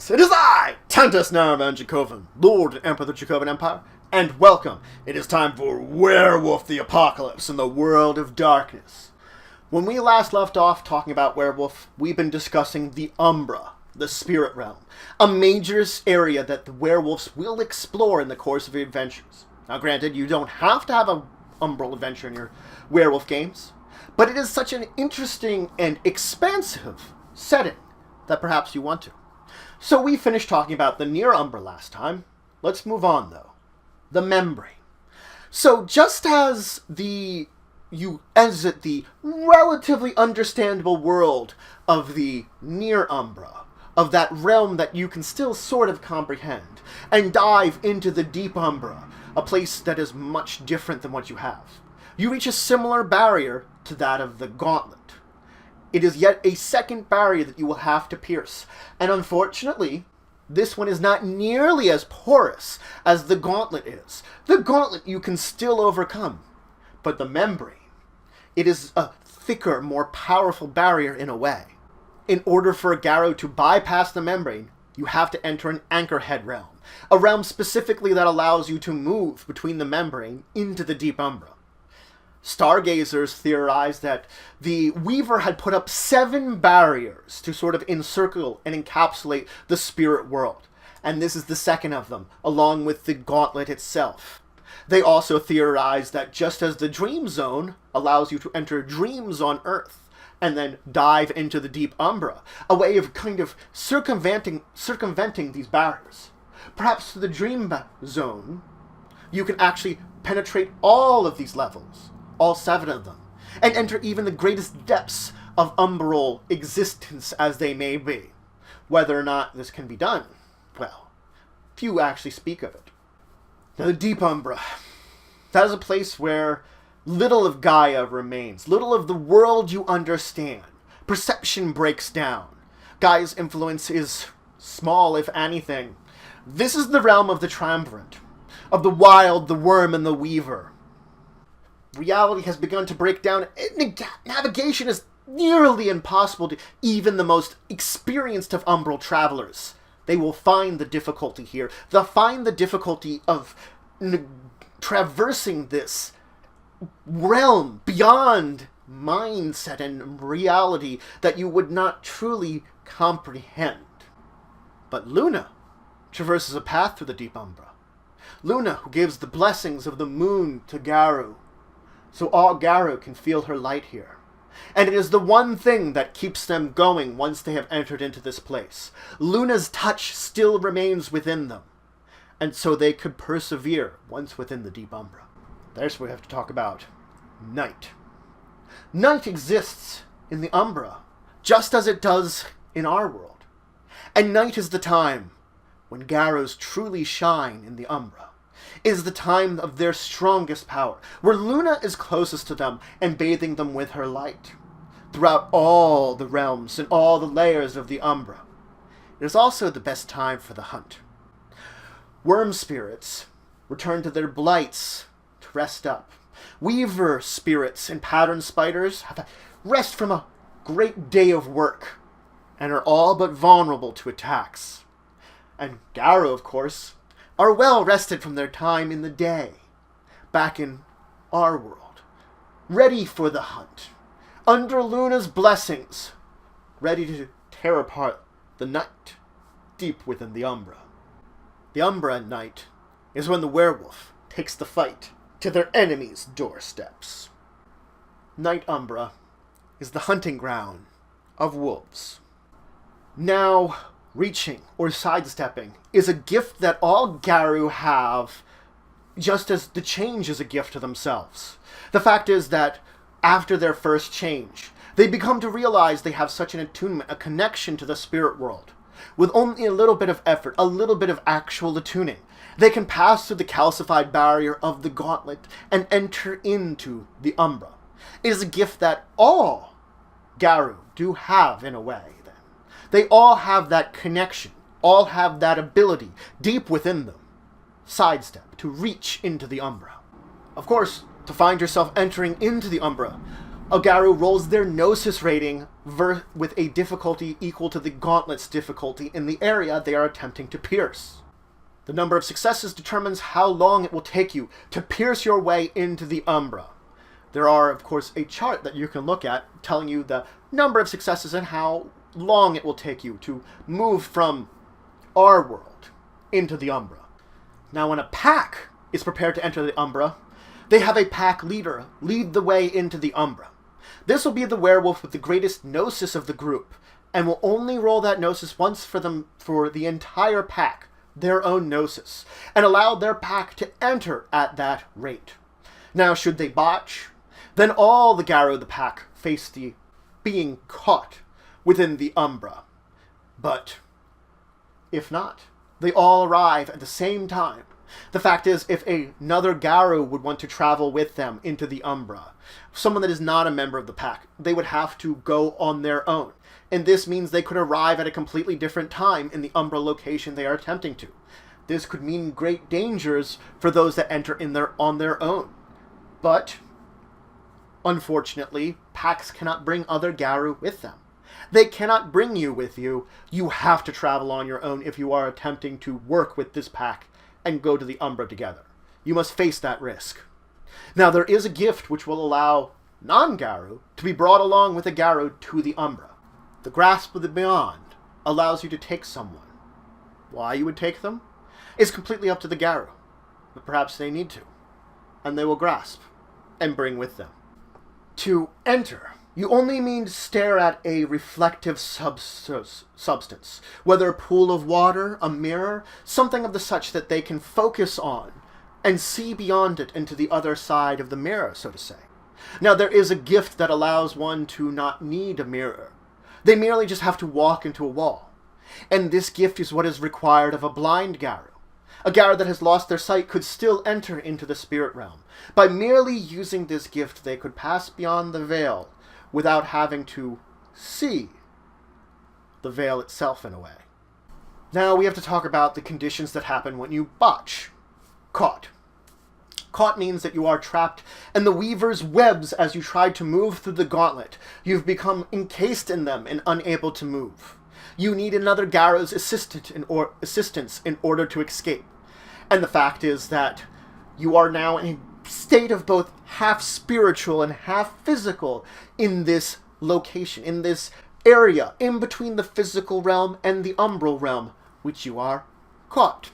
Greetings! It is I, Tantus Naravan Dracovin, Lord and Emperor of the Dracovin Empire, and welcome! It is time for Werewolf the Apocalypse in the World of Darkness. When we last left off talking about Werewolf, we've been discussing the Umbra, the Spirit Realm, a major area that the werewolves will explore in the course of your adventures. Now granted, you don't have to have an Umbral adventure in your werewolf games, but it is such an interesting and expansive setting that perhaps you want to. So we finished talking about the near Umbra last time. Let's move on, though. The membrane. So just as you exit the relatively understandable world of the near Umbra, of that realm that you can still sort of comprehend, and dive into the deep Umbra, a place that is much different than what you have, you reach a similar barrier to that of the gauntlet. It is yet a second barrier that you will have to pierce, and unfortunately, this one is not nearly as porous as the gauntlet is. The gauntlet you can still overcome, but the membrane, it is a thicker, more powerful barrier in a way. In order for a Garou to bypass the membrane, you have to enter an anchorhead realm, a realm specifically that allows you to move between the membrane into the deep Umbra. Stargazers theorized that the Weaver had put up 7 barriers to sort of encircle and encapsulate the spirit world, and this is the second of them, along with the gauntlet itself. They also theorized that just as the Dream Zone allows you to enter dreams on Earth, and then dive into the deep Umbra, a way of kind of circumventing these barriers. Perhaps through the Dream Zone, you can actually penetrate all of these levels, all 7 of them, and enter even the greatest depths of umbral existence as they may be. Whether or not this can be done, well, few actually speak of it. Now, the deep Umbra, that is a place where little of Gaia remains, little of the world you understand. Perception breaks down. Gaia's influence is small, if anything. This is the realm of the triumvirate, of the wild, the worm, and the weaver. Reality has begun to break down. Navigation is nearly impossible to even the most experienced of umbral travelers. They will find the difficulty here. They'll find the difficulty of traversing this realm beyond mindset and reality that you would not truly comprehend. But Luna traverses a path through the deep Umbra. Luna, who gives the blessings of the moon to Garou, so all Garou can feel her light here. And it is the one thing that keeps them going once they have entered into this place. Luna's touch still remains within them, and so they could persevere once within the deep Umbra. There's where we have to talk about night. Night exists in the Umbra, just as it does in our world. And night is the time when Garous truly shine in the Umbra. It is the time of their strongest power, where Luna is closest to them and bathing them with her light. Throughout all the realms and all the layers of the Umbra, it is also the best time for the hunt. Worm spirits return to their blights to rest up. Weaver spirits and pattern spiders have a rest from a great day of work and are all but vulnerable to attacks. And Garou, of course, are well rested from their time in the day, back in our world, ready for the hunt, under Luna's blessings, ready to tear apart the night deep within the Umbra. The Umbra at night is when the werewolf takes the fight to their enemies' doorsteps. Night Umbra is the hunting ground of wolves. Now, reaching or sidestepping is a gift that all Garou have, just as the change is a gift to themselves. The fact is that after their first change, they become to realize they have such an attunement, a connection to the spirit world. With only a little bit of effort, a little bit of actual attuning, they can pass through the calcified barrier of the gauntlet and enter into the Umbra. It is a gift that all Garou do have in a way. They all have that connection, all have that ability deep within them, sidestep, to reach into the Umbra. Of course, to find yourself entering into the Umbra a Garou rolls their Gnosis rating with a difficulty equal to the Gauntlet's difficulty in the area they are attempting to pierce. The number of successes determines how long it will take you to pierce your way into the Umbra. There are, of course, a chart that you can look at telling you the number of successes and how long it will take you to move from our world into the Umbra. Now, when a pack is prepared to enter the Umbra, they have a pack leader lead the way into the Umbra. This will be the werewolf with the greatest Gnosis of the group, and will only roll that Gnosis once for the entire pack, their own Gnosis, and allow their pack to enter at that rate. Now, should they botch, then all the Garou of the pack face the being caught within the Umbra. But if not, they all arrive at the same time. The fact is, if another Garou would want to travel with them into the Umbra, someone that is not a member of the pack, they would have to go on their own. And this means they could arrive at a completely different time in the Umbra location they are attempting to. This could mean great dangers for those that enter on their own. But unfortunately, packs cannot bring other Garou with them. They cannot bring you with you. You have to travel on your own if you are attempting to work with this pack and go to the Umbra together. You must face that risk. Now, there is a gift which will allow non-Garou to be brought along with a Garou to the Umbra. The Grasp of the Beyond allows you to take someone. Why you would take them is completely up to the Garou, but perhaps they need to, and they will grasp and bring with them. To enter, you only mean to stare at a reflective substance, whether a pool of water, a mirror, something of the such that they can focus on and see beyond it into the other side of the mirror, so to say. Now, there is a gift that allows one to not need a mirror. They merely just have to walk into a wall. And this gift is what is required of a blind Garou. A Garou that has lost their sight could still enter into the spirit realm. By merely using this gift, they could pass beyond the veil without having to see the veil itself in a way. Now we have to talk about the conditions that happen when you botch. Caught. Caught means that you are trapped in the Weaver's webs as you try to move through the gauntlet. You've become encased in them and unable to move. You need another Garou's assistance in order to escape. And the fact is that you are now in a state of both half spiritual and half physical in this location, in this area, in between the physical realm and the umbral realm, which you are caught.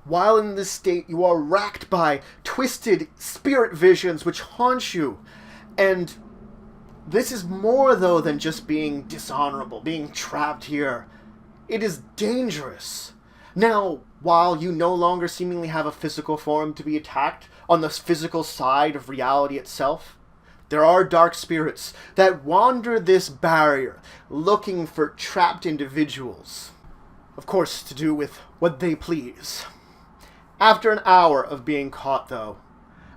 While in this state, you are racked by twisted spirit visions which haunt you. And this is more, though, than just being dishonorable, being trapped here. It is dangerous. Now, while you no longer seemingly have a physical form to be attacked on the physical side of reality itself, there are dark spirits that wander this barrier looking for trapped individuals. Of course, to do with what they please. After an hour of being caught, though,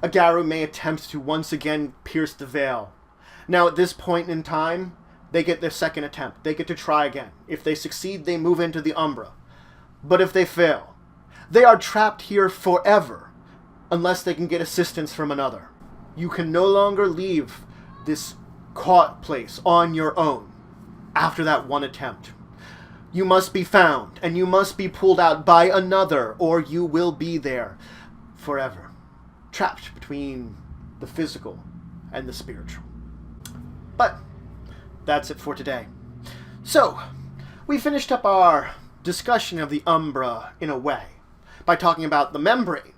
a Garou may attempt to once again pierce the veil. Now, at this point in time, they get their second attempt. They get to try again. If they succeed, they move into the Umbra. But if they fail, they are trapped here forever, unless they can get assistance from another. You can no longer leave this caught place on your own after that one attempt. You must be found, and you must be pulled out by another, or you will be there forever, trapped between the physical and the spiritual. But that's it for today. So, we finished up our discussion of the Umbra in a way by talking about the membrane,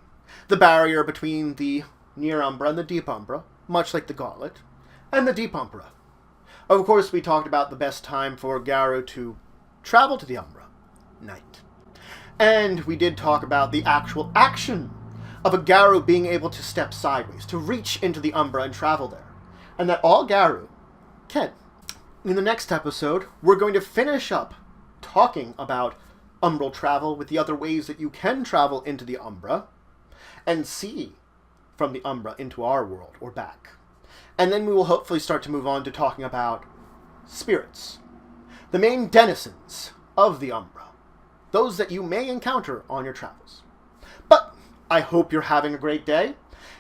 the barrier between the near Umbra and the deep Umbra, much like the gauntlet, and the deep Umbra. Of course, we talked about the best time for Garou to travel to the Umbra, night. And we did talk about the actual action of a Garou being able to step sideways, to reach into the Umbra and travel there. And that all Garou can. In the next episode, we're going to finish up talking about umbral travel with the other ways that you can travel into the Umbra and see from the Umbra into our world or back. And then we will hopefully start to move on to talking about spirits, the main denizens of the Umbra, those that you may encounter on your travels. But I hope you're having a great day.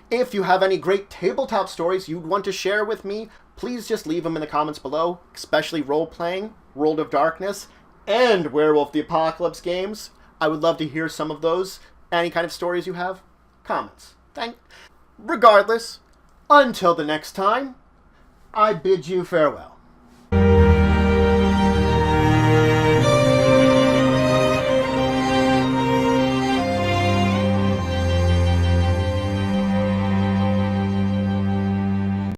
If you have any great tabletop stories you'd want to share with me, please just leave them in the comments below, especially role-playing, World of Darkness, and Werewolf the Apocalypse games. I would love to hear some of those. Any kind of stories you have, comments. Regardless, until the next time, I bid you farewell.